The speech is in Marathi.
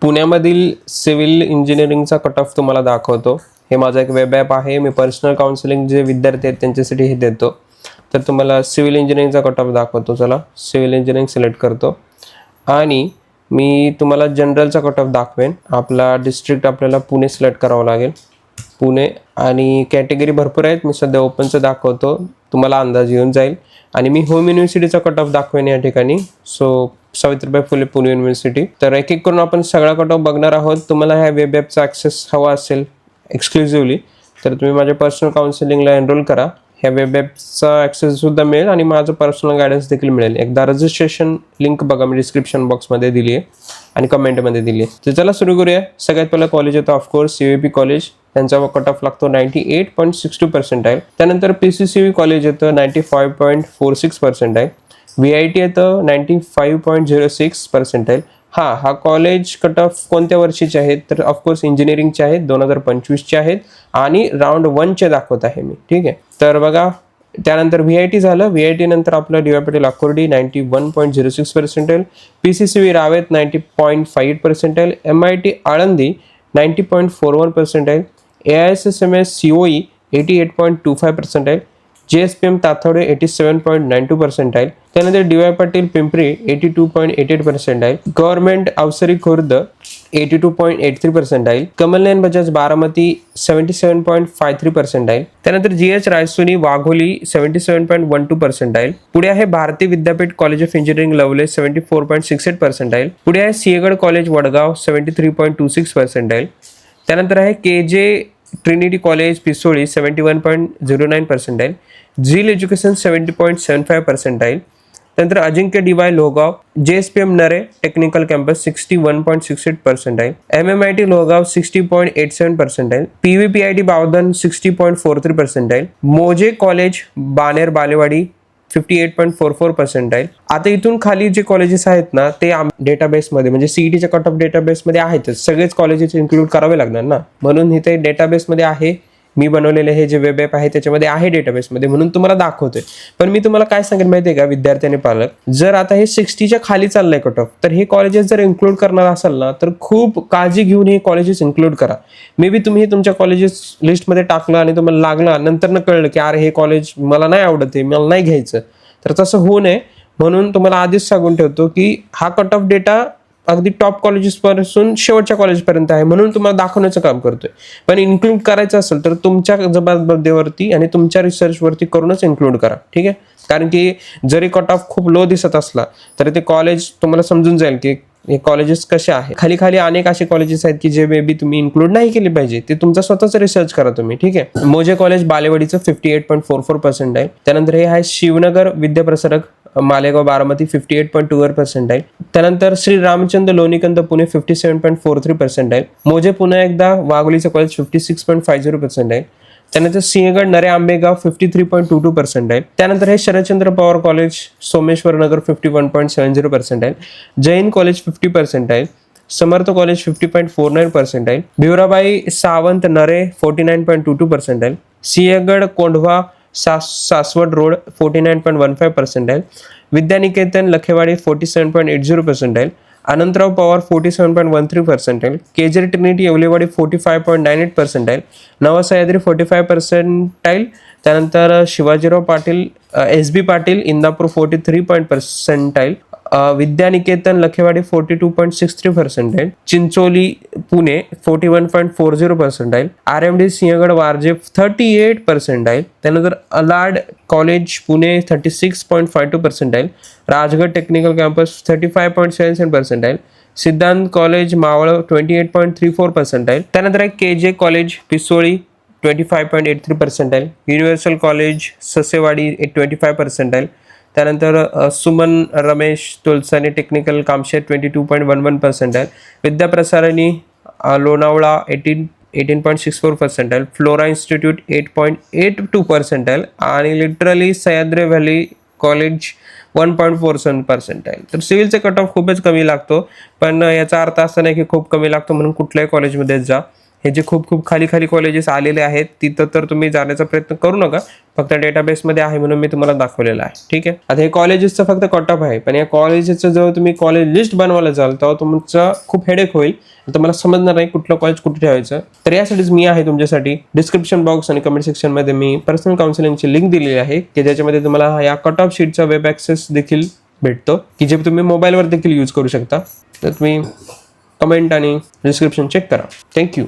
पुण्यामधील सिव्हिल इंजिनिअरिंगचा कट ऑफ तुम्हाला दाखवतो. हे माझा एक वेब ॲप आहे. मी पर्सनल काउन्सिलिंग जे विद्यार्थी आहेत त्यांच्यासाठी हे देतो. तर तुम्हाला सिव्हिल इंजिनिअरिंगचा कट ऑफ दाखवतो. चला सिव्हिल इंजिनिअरिंग सिलेक्ट करतो आणि मी तुम्हाला जनरलचा कट ऑफ दाखवेन. आपला डिस्ट्रिक्ट आपल्याला पुणे सिलेक्ट करावं लागेल. पुणे आणि कॅटेगरी भरपूर आहेत. मी सध्या ओपनचं दाखवतो, तुम्हाला अंदाज येऊन जाईल. आणि मी होम युनिव्हर्सिटीचा कट ऑफ दाखवेन या ठिकाणी. So Savitribai Phule Pune university. तर एक एक करून आपण सगळा कट ऑफ बघणार आहोत. तुम्हाला ह्या वेब ॲपचा ॲक्सेस हवा असेल एक्सक्लुझिव्हली तर तुम्ही माझ्या पर्सनल काउन्सिलिंगला एनरोल करा. ह्या वेब ॲपचा ॲक्सेससुद्धा मिळेल आणि माझं पर्सनल गायडन्स देखील मिळेल. एकदा रजिस्ट्रेशन लिंक बघा, मी डिस्क्रिप्शन बॉक्समध्ये दिली आहे आणि कमेंटमध्ये दिली आहे. तर चला सुरू करूया. सगळ्यात पहिला कॉलेज येतो ऑफकोर्स CVP कॉलेज. त्यांचा कट ऑफ लागतो 98.62%. त्यानंतर PCCV कॉलेज येतं 95.46%. VIT येतं 95.06%. हा कॉलेज कट ऑफ कोणत्या वर्षीचे आहेत तर ऑफकोर्स इंजिनिअरिंगचे आहेत, 2025चे आहेत आणि राऊंड 1चे दाखवत आहे मी. ठीक आहे, तर बघा त्यानंतर VIT झालं. VIT नंतर आपलं DY Patil Akurdi 91.06%. PCCV Ravet 90.58%. MIT Alandi 90.41%. AISSMS COE 88.25%. JSPM Tathawade 87.92%. त्यानंतर DY पाटील पिंपरी 82.88%. गव्हर्नमेंट अवसरी खुर्द 82.83%. कमलनयन बजाज बारामती 77.53%. त्यानंतर GH रायसोनी वाघोली 77.12%. पुढे आहे Bharati Vidyapeeth college of engineering लवले 74.68%. पुढे आहे सिंहगड कॉलेज वडगाव 73.26%. त्यानंतर आहे KJ ट्रिनिटी कॉलेज पिसोळी 71.09%. झील एज्युकेशन 70.75%. त्यानंतर Ajinkya DY Lohegaon. JSPM Narhe technical campus 61.68%. MMIT Lohegaon 60.87%. PVPIT Bavdhan 60.43%. Moze college Baner Balewadi 58.44%. आता इथून खाली जे कॉलेजेस आहेत ना ते डेटाबेसमध्ये म्हणजे CETच्या कट ऑफ डेटाबेसमध्ये आहेतच. सगळेच कॉलेजेस इन्क्लूड करावे लागणार ना, म्हणून इथे डेटाबेसमध्ये आहे. मी बनवलेले हे जे वेब ॲप आहे त्याच्यामध्ये आहे डेटाबेसमध्ये, म्हणून तुम्हाला दाखवतोय. पण मी तुम्हाला काय सांगेन माहिती आहे का विद्यार्थी आणि पालक, जर आता हे 60च्या खाली चाललंय कट ऑफ तर हे कॉलेजेस जर इन्क्लूड करणार असाल ना तर खूप काळजी घेऊन हे कॉलेजेस इन्क्लूड करा. मे बी तुम्ही हे तुमच्या कॉलेजेस लिस्टमध्ये टाकलं आणि तुम्हाला लागलं नंतर न कळलं की अरे हे कॉलेज मला नाही आवडत आहे, मला नाही घ्यायचं, तर तसं होऊ नये म्हणून तुम्हाला आधीच सांगून ठेवतो की हा कट ऑफ डेटा अगदी टॉप कॉलेजेस पासून शेवटच्या कॉलेजपर्यंत आहे, म्हणून तुम्हाला दाखवण्याचं काम करतोय. पण इन्क्लूड करायचं असेल तर तुमच्या जबाबदारीवरती आणि तुमच्या रिसर्चवरती करूनच इन्क्लूड करा. ठीक आहे, कारण की जरी कट ऑफ खूप लो दिसत असला तरी ते कॉलेज तुम्हाला समजून जाईल की हे कॉलेजेस कसे आहे. खाली खाली अनेक असे कॉलेजेस आहेत की जे मे बी तुम्ही इन्क्लूड नाही केले पाहिजे, ते तुमचा स्वतःच रिसर्च करा तुम्ही. ठीक आहे, मोजे कॉलेज बालेवाडीचं 58.44% आहे. त्यानंतर हे आहे शिवनगर विद्याप्रसारक मालेगाव बारामती 58.21% आहे. त्यानंतर श्री रामचंद्र लोणीकंद पुणे 57.43% आहे. मोजे पुन्हा एकदा वाघोलीचं कॉलेज 56.50% आहे. त्यानंतर सिंहगड नरे आंबेगाव 53.22% आहे. त्यानंतर हे शरदचंद्र पवार कॉलेज सोमेश्वर नगर 51.70% आहे. जैन कॉलेज 50% आहे. समर्थ कॉलेज 50.49% आहे. भिवराबाई सावंत नरे 49.22% आहे. सिंहगड कोंढवा सासवड रोड 49.15% आहे. विद्यानिकेतन लखेवाडी 47.80% आहे. अनंतराव पवार 47.13% आहे. केजरी ट्रिनिटी येवलेवाडी 45.98% आहे. नवा सह्याद्री 45% आहे. त्यानंतर शिवाजीराव पाटील SB पाटील इंदापूर 43% आहे. विद्यानिकेतन लखेवाडी 42.63% आहे. चिंचोली पुणे 41.40% आहे. RMD सिंहगड वारजे 38% आहे. त्यानंतर अलाड कॉलेज पुणे 36.52% आहे. राजगड टेक्निकल कॅम्पस 35.77% आहे. सिद्धांत कॉलेज मावळ 28.34% आहे. त्यानंतर आहे KJ कॉलेज पिसोळी 25.83% आहे. युनिव्हर्सल कॉलेज ससेवाडी 25% आहे. त्यानंतर सुमन रमेश तुलसाने टेक्निकल कामशेत 22.11% आहे. विद्याप्रसारणी लोणावळा 18.64% आहे. फ्लोरा इन्स्टिट्यूट 8.82% आहे. आणि लिटरली सह्याद्री व्हॅली कॉलेज 1.47% आहे. तर सिव्हिलचा कट ऑफ खूपच कमी लागतो, पण याचा अर्थ असा नाही की खूप कमी लागतो म्हणून कुठल्याही कॉलेजमध्ये जा. हे जे खूप खूप खाली खाली कॉलेजेस आलेले आहेत तिथं तर तुम्ही जाण्याचा प्रयत्न करू नका, फक्त डेटाबेसमध्ये आहे म्हणून मी तुम्हाला दाखवलेलं आहे. ठीक आहे. आता हे कॉलेजेसचं फक्त कट ऑफ आहे, पण या कॉलेजेसचं जेव्हा तुम्ही कॉलेज लिस्ट बनवायला जाल तेव्हा तुमचा खूप हेडेक होईल. तर मला समजणार नाही कुठलं कॉलेज कुठे ठेवायचं. तर यासाठीच मी आहे तुमच्यासाठी. डिस्क्रिप्शन बॉक्स आणि कमेंट सेक्शन मध्ये मी पर्सनल काउन्सिलिंगची लिंक दिलेली आहे की ज्याच्यामध्ये तुम्हाला या कट ऑफ शीटचा वेब ॲक्सेस देखील भेटतो की जे तुम्ही मोबाईलवर देखील यूज करू शकता. तर तुम्ही कमेंट आणि डिस्क्रिप्शन चेक करा. थँक्यू.